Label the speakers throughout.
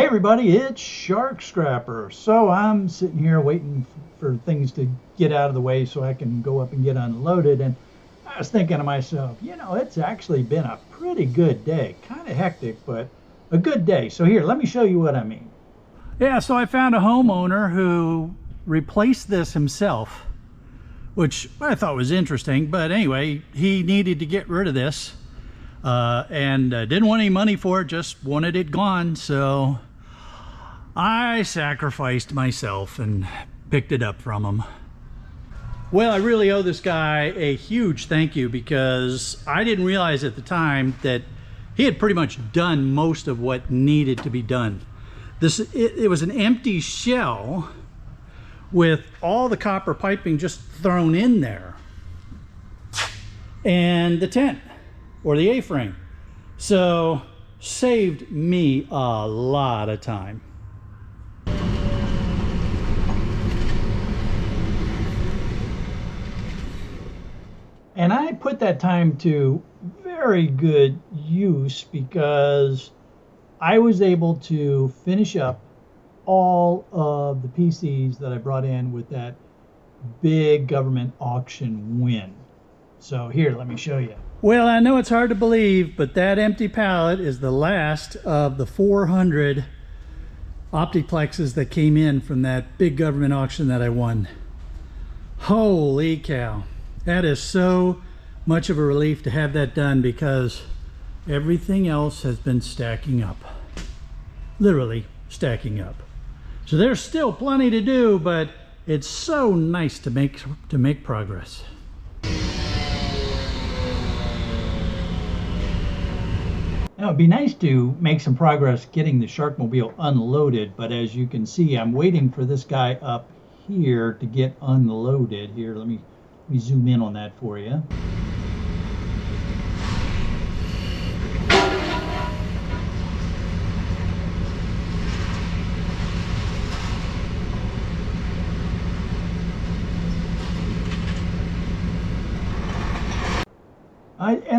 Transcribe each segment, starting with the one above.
Speaker 1: Hey everybody, it's Shark Scrapper. So I'm sitting here waiting for things to get out of the way so I can go up and get unloaded. And I was thinking to myself, it's actually been a pretty good day. Kind of hectic, but a good day. So here, let me show you what I mean. Yeah, so I found a homeowner who replaced this himself, which I thought was interesting. But anyway, he needed to get rid of this. And didn't want any money for it, just wanted it gone. So I sacrificed myself and picked it up from him. Well, I really owe this guy a huge thank you, because I didn't realize at the time that he had pretty much done most of what needed to be done. It was an empty shell with all the copper piping just thrown in there, and the tent, or the A-frame. So saved me a lot of time. And I put that time to very good use, because I was able to finish up all of the PCs that I brought in with that big government auction win. So here, let me show you. Well, I know it's hard to believe, but that empty pallet is the last of the 400 Optiplexes that came in from that big government auction that I won. Holy cow. That is so much of a relief to have that done, because everything else has been stacking up. Literally stacking up. So there's still plenty to do, but it's so nice to make progress. Now, it'd be nice to make some progress getting the Sharkmobile unloaded, but as you can see, I'm waiting for this guy up here to get unloaded. Here, let me zoom in on that for you.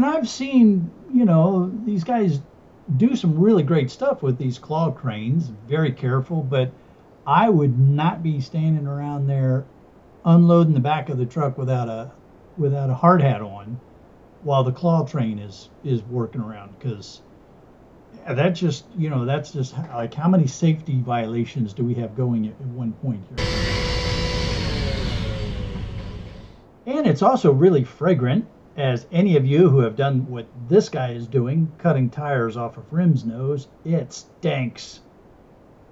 Speaker 1: I've seen, these guys do some really great stuff with these claw cranes. Very careful, but I would not be standing around there unloading the back of the truck without a hard hat on while the claw train is working around, because that's just like, how many safety violations do we have going at one point here? And it's also really fragrant, as any of you who have done what this guy is doing, cutting tires off of rims, knows. It stinks.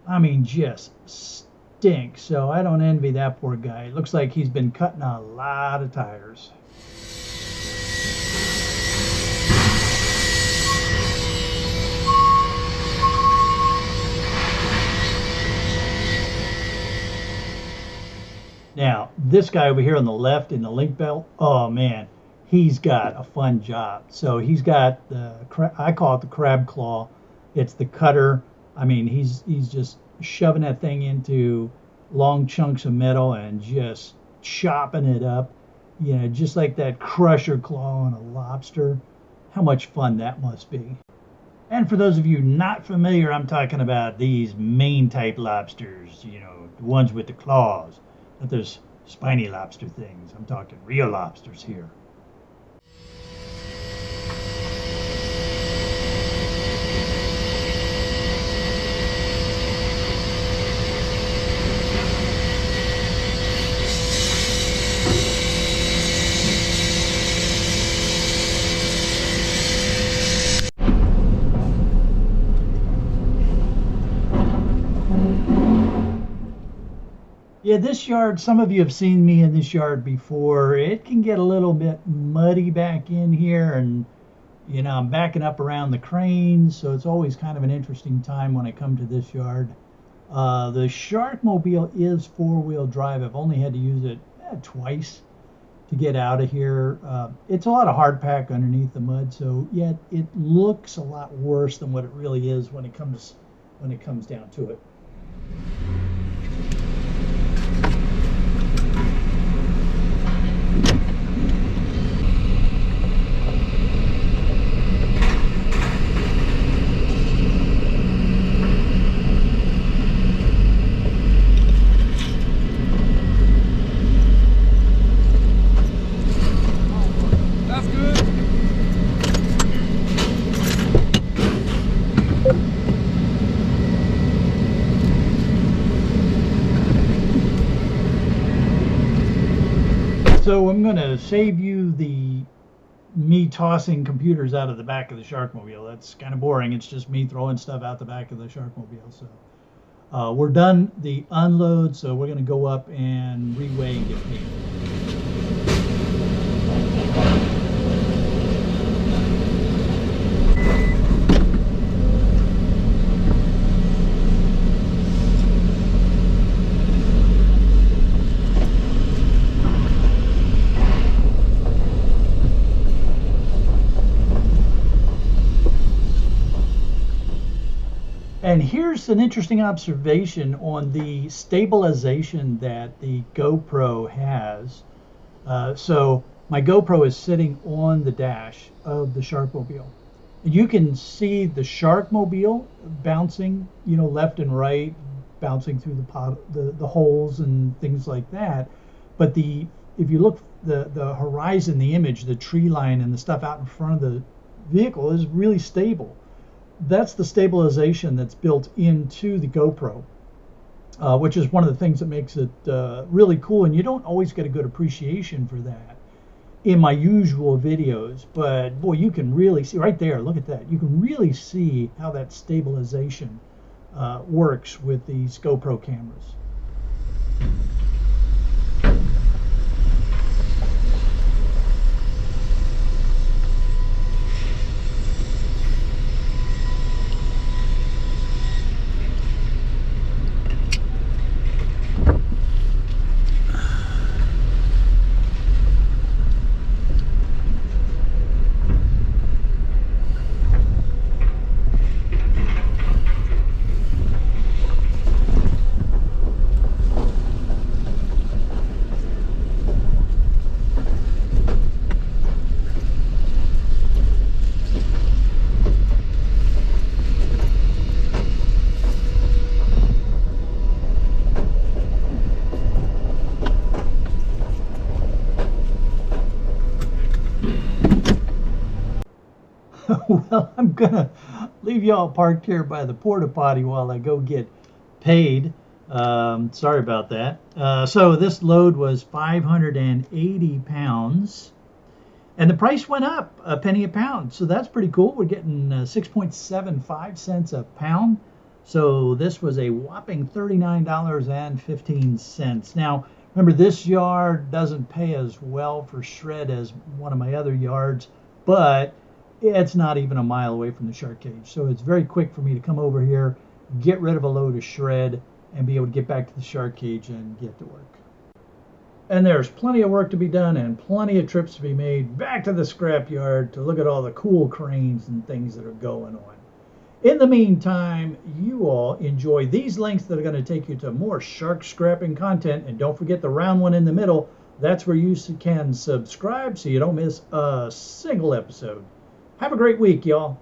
Speaker 1: I mean, just stinks. So I don't envy that poor guy. It looks like he's been cutting a lot of tires. Now, this guy over here on the left in the link belt, oh man, he's got a fun job. So he's got I call it the crab claw. It's the cutter. I mean, he's just shoving that thing into long chunks of metal and just chopping it up, just like that crusher claw on a lobster. How much fun that must be. And for those of you not familiar, I'm talking about these Maine type lobsters, the ones with the claws. Not those spiny lobster things. I'm talking real lobsters here. Yeah, this yard, some of you have seen me in this yard before. It can get a little bit muddy back in here, and I'm backing up around the cranes, so it's always kind of an interesting time when I come to this yard. The Sharkmobile is four-wheel drive. I've only had to use it twice to get out of here. It's a lot of hard pack underneath the mud, so yeah, it looks a lot worse than what it really is when it comes down to it. So I'm going to save you the me tossing computers out of the back of the Sharkmobile. That's kind of boring. It's just me throwing stuff out the back of the Sharkmobile. So we're done the unload, so we're going to go up and reweigh and get paid. And here's an interesting observation on the stabilization that the GoPro has. So my GoPro is sitting on the dash of the Sharkmobile. You can see the Sharkmobile bouncing, left and right, bouncing through the holes and things like that. But if you look the horizon, the image, the tree line, and the stuff out in front of the vehicle is really stable. That's the stabilization that's built into the GoPro, which is one of the things that makes it really cool. And you don't always get a good appreciation for that in my usual videos. But boy, you can really see right there. Look at that. You can really see how that stabilization works with these GoPro cameras. Well, I'm gonna leave y'all parked here by the porta potty while I go get paid. Sorry about that. So this load was 580 pounds, and the price went up a penny a pound. So that's pretty cool. We're getting 6.75 cents a pound. So this was a whopping $39.15. Now, remember, this yard doesn't pay as well for shred as one of my other yards, but it's not even a mile away from the shark cage. So it's very quick for me to come over here, get rid of a load of shred, and be able to get back to the shark cage and get to work. And there's plenty of work to be done and plenty of trips to be made back to the scrapyard to look at all the cool cranes and things that are going on. In the meantime, you all enjoy these links that are going to take you to more shark scrapping content. And don't forget the round one in the middle. That's where you can subscribe so you don't miss a single episode. Have a great week, y'all.